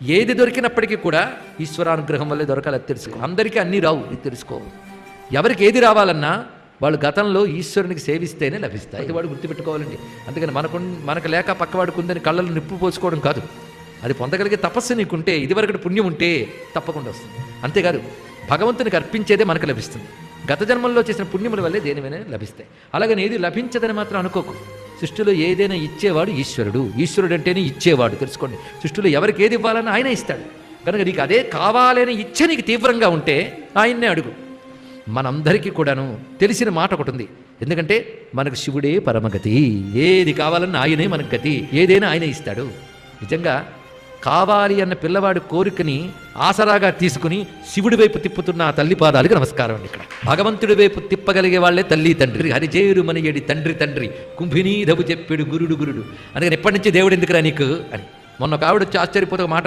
ఏది దొరికినప్పటికీ కూడా ఈశ్వరానుగ్రహం వల్లే దొరకాలి, అది తెలుసుకో. అందరికీ అన్నీ రావు, ఇది తెలుసుకో. ఎవరికి ఏది రావాలన్నా వాళ్ళు గతంలో ఈశ్వరునికి సేవిస్తేనే లభిస్తాయి. అది వాడు గుర్తుపెట్టుకోవాలండి. అందుకని మనకు లేక పక్కవాడికి ఉందని కళ్ళలో నిప్పు పోసుకోవడం కాదు. అది పొందగలిగే తపస్సు నీకుంటే, ఇదివరకటి పుణ్యం ఉంటే తప్పకుండా వస్తుంది. అంతేకాదు భగవంతునికి అర్పించేదే మనకు లభిస్తుంది. గత జన్మల్లో చేసిన పుణ్యముల వల్లే దేనివైనా లభిస్తాయి. అలాగని ఏది లభించదని మాత్రం అనుకోకు. సృష్టిలో ఏదైనా ఇచ్చేవాడు ఈశ్వరుడు. ఈశ్వరుడు అంటేనే ఇచ్చేవాడు, తెలుసుకోండి. సృష్టిలో ఎవరికి ఏది ఇవ్వాలని ఆయన ఇస్తాడు. కనుక నీకు అదే కావాలని ఇచ్చే నీకు తీవ్రంగా ఉంటే ఆయన్నే అడుగు. మనందరికీ కూడాను తెలిసిన మాట ఒకటి ఉంది. ఎందుకంటే మనకు శివుడే పరమగతి. ఏది కావాలన్నా ఆయనే మనకు గతి. ఏదైనా ఆయనే ఇస్తాడు. నిజంగా కావాలి అన్న పిల్లవాడి కోరికని ఆసరాగా తీసుకుని శివుడి వైపు తిప్పుతున్న ఆ తల్లి పాదాలకు నమస్కారం అండి. ఇక్కడ భగవంతుడి వైపు తిప్పగలిగే వాళ్లే తల్లి తండ్రి. హరిజేరు మనయడి తండ్రి తండ్రి కుంభినీధవు చెప్పాడు గురుడు గురుడు. అందుకని ఎప్పటి నుంచి దేవుడు ఎందుకురా నీకు అని మొన్న ఒక ఆవిడ వచ్చి ఆశ్చర్యపోతే మాట